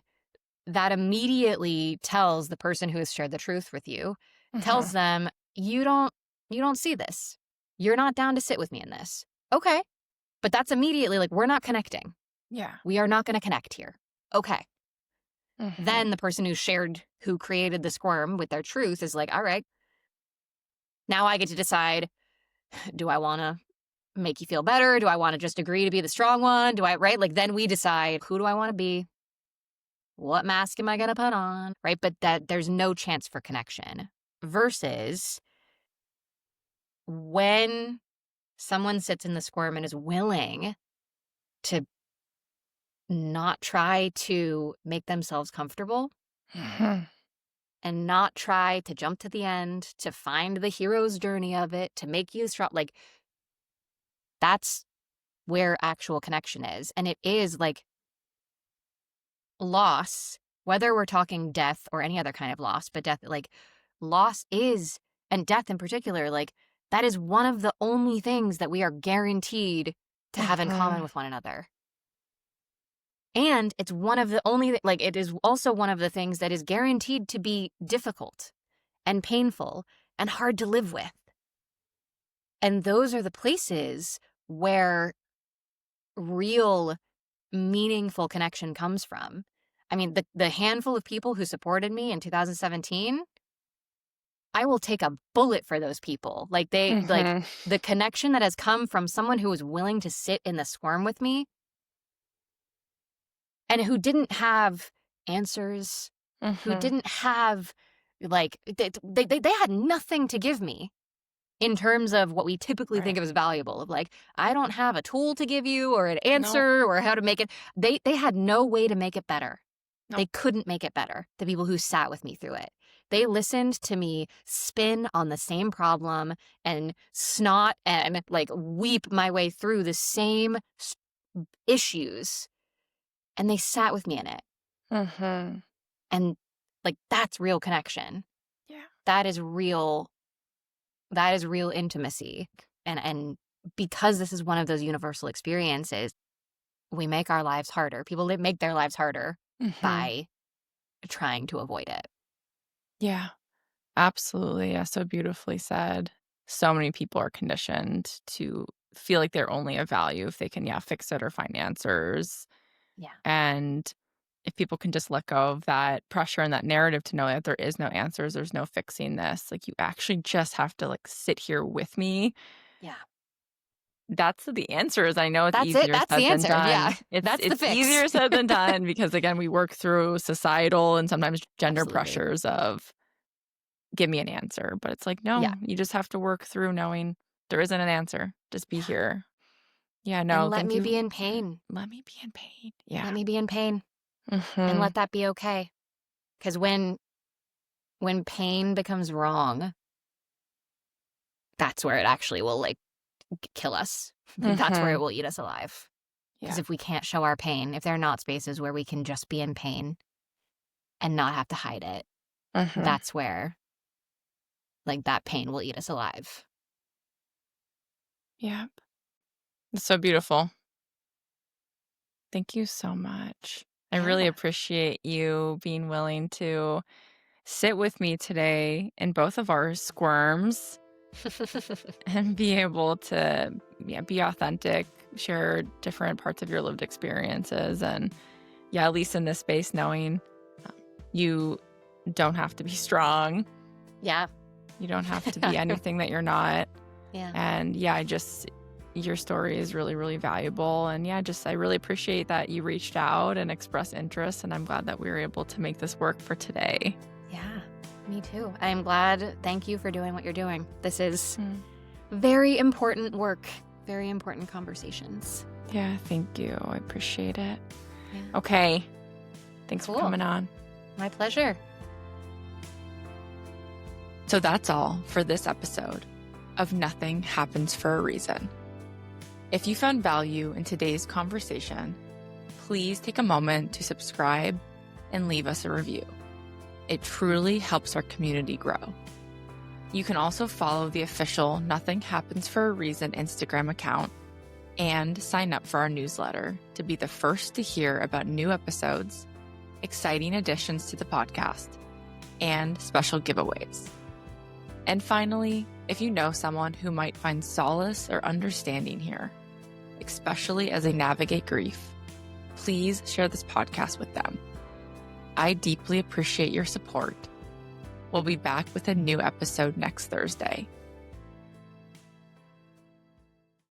that immediately tells the person who has shared the truth with you, tells them, you don't see this. You're not down to sit with me in this. Okay. But that's immediately like, we're not connecting. Yeah. We are not going to connect here. Okay. Then the person who created the squirm with their truth is like, all right, now I get to decide, do I want to make you feel better? Do I want to just agree to be the strong one? Right? Like then we decide, who do I want to be? What mask am I going to put on? Right? But that there's no chance for connection. Versus when someone sits in the squirm and is willing to not try to make themselves comfortable and not try to jump to the end, to find the hero's journey of it, to make you strong. Like, that's where actual connection is. And it is like loss, whether we're talking death or any other kind of loss, but death, like loss is, and death in particular, like that is one of the only things that we are guaranteed to have in common with one another. And it's one of the only, like, it is also one of the things that is guaranteed to be difficult and painful and hard to live with. And those are the places where real, meaningful connection comes from. I mean, the handful of people who supported me in 2017, I will take a bullet for those people. Like like the connection that has come from someone who was willing to sit in the squirm with me and who didn't have answers, who didn't have like, they had nothing to give me in terms of what we typically think of as valuable, of like, I don't have a tool to give you or an answer or how to make it. They had no way to make it better. They couldn't make it better, the people who sat with me through it. They listened to me spin on the same problem and snot and like weep my way through the same issues. And they sat with me in it. And like, that's real connection. Yeah. That is real intimacy. And because this is one of those universal experiences, we make our lives harder. People make their lives harder by trying to avoid it. Yeah, absolutely. Yeah, so beautifully said. So many people are conditioned to feel like they're only of value if they can, fix it or find answers. Yeah. And if people can just let go of that pressure and that narrative to know that there is no answers, there's no fixing this. Like, you actually just have to like sit here with me. Yeah. That's the answers. I know it's That's easier That's said the than answer. done. Yeah. It's the fix. easier said than done because, again, we work through societal and sometimes gender Absolutely. pressures of give me an answer. But it's like, no, you just have to work through knowing there isn't an answer. Just be here. Yeah, no, and let thank me you. be in pain. Let me be in pain. Yeah. Let me be in pain. And let that be okay. Because when pain becomes wrong, that's where it actually will like kill us. That's where it will eat us alive. Because if we can't show our pain, if there are not spaces where we can just be in pain and not have to hide it, that's where like that pain will eat us alive. Yep. It's so beautiful. Thank you so much. I really appreciate you being willing to sit with me today in both of our squirms and be able to be authentic, share different parts of your lived experiences. And at least in this space, knowing you don't have to be strong. Yeah. You don't have to be anything that you're not. Yeah. And your story is really, really valuable. And I really appreciate that you reached out and expressed interest. And I'm glad that we were able to make this work for today. Yeah, me too. I'm glad. Thank you for doing what you're doing. This is very important work, very important conversations. Yeah, thank you. I appreciate it. Yeah. Okay. Thanks for coming on. My pleasure. So that's all for this episode of Nothing Happens for a Reason. If you found value in today's conversation, please take a moment to subscribe and leave us a review. It truly helps our community grow. You can also follow the official Nothing Happens for a Reason Instagram account and sign up for our newsletter to be the first to hear about new episodes, exciting additions to the podcast, and special giveaways. And finally, if you know someone who might find solace or understanding here, especially as they navigate grief, please share this podcast with them. I deeply appreciate your support. We'll be back with a new episode next Thursday.